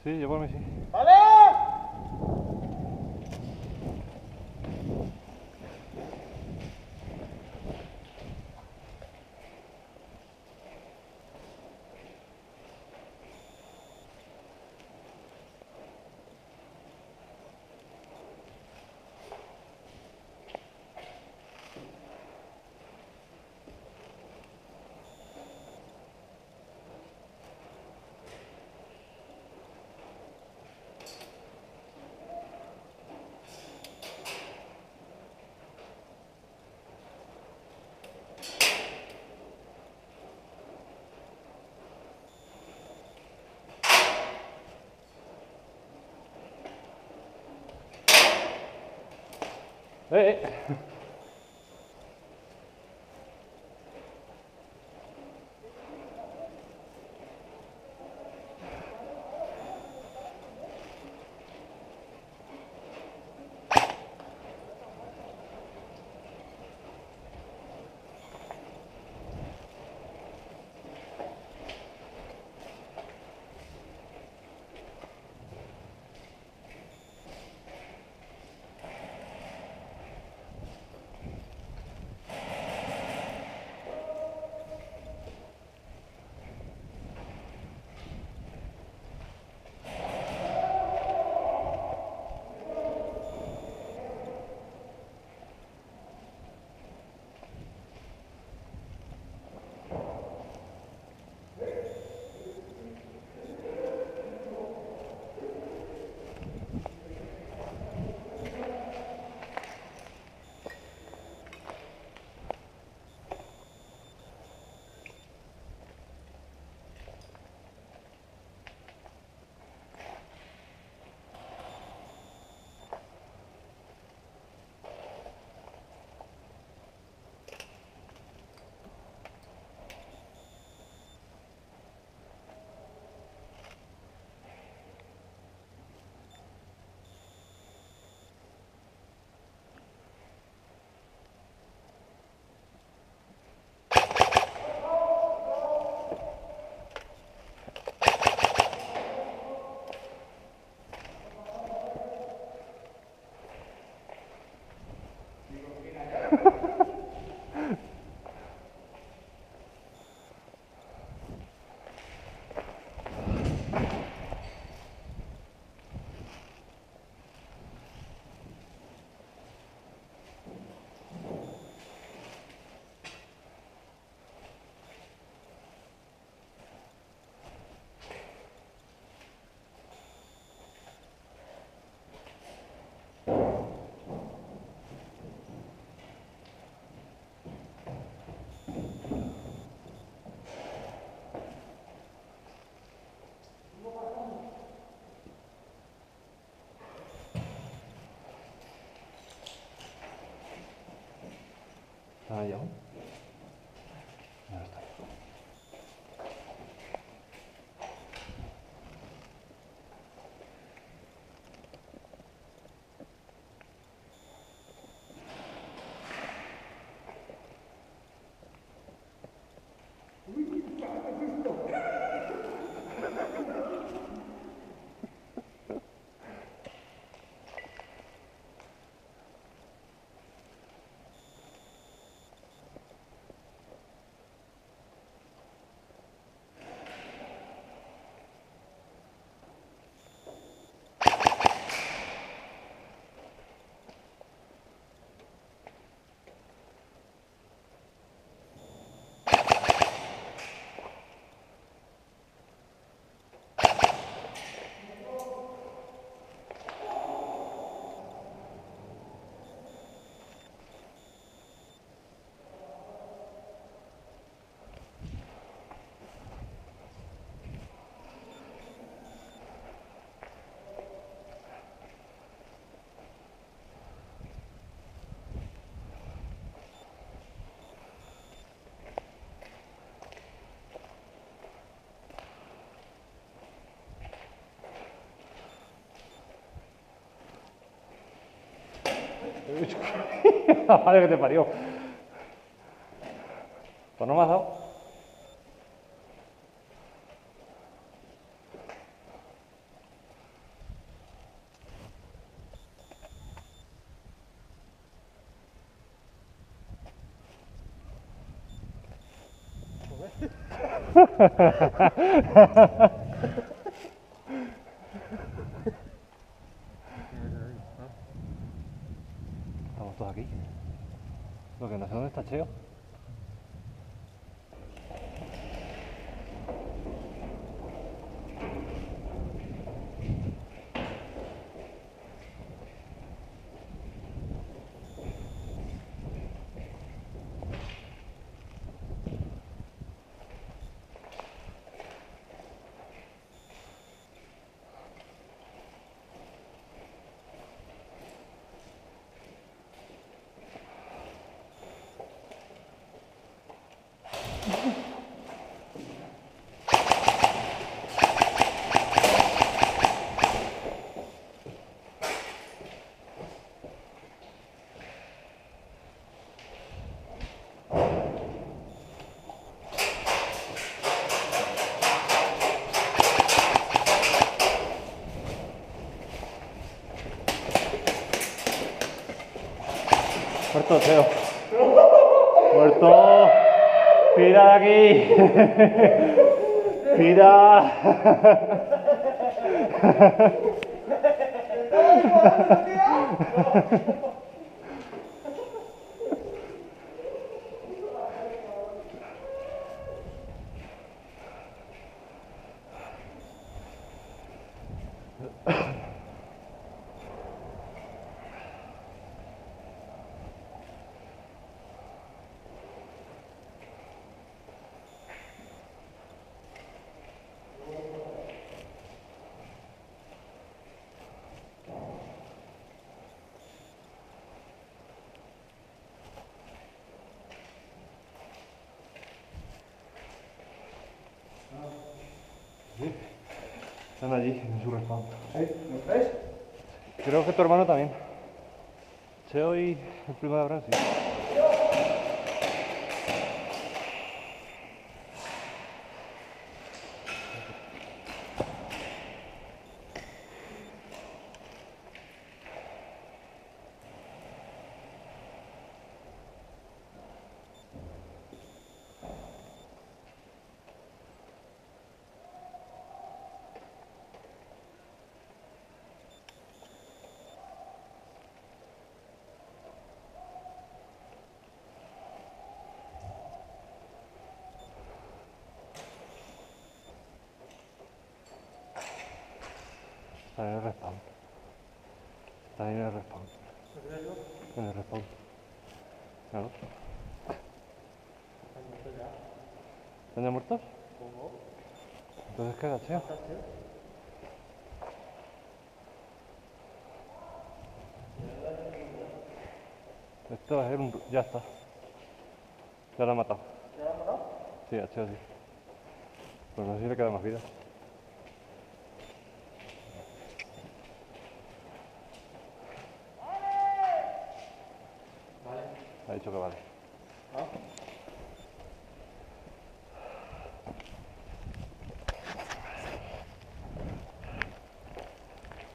Sí, yo por mí sí. ¡Vale! ¡Eh! ¿Ahí aún? Ya está. La madre que te parió. Pues no me has dado. Estamos todos aquí. Lo que no sé dónde está Cheo. Muerto, Cheo. Muerto. Tira de aquí. Tira. Están allí, en su respawn. ¿Los tres? Creo que tu hermano también. Cheo y el primo de Abraham, sí. Está en el respawn. Está en el respawn. En el respawn. Claro. ¿Están ya muertos? Entonces, ¿qué Cheo? Esto va a ser un... Ya está. Ya lo ha matado. ¿Ya lo han matado? Sí, a Cheo sí. Pues no sé si le queda más vida. Ha dicho que vale.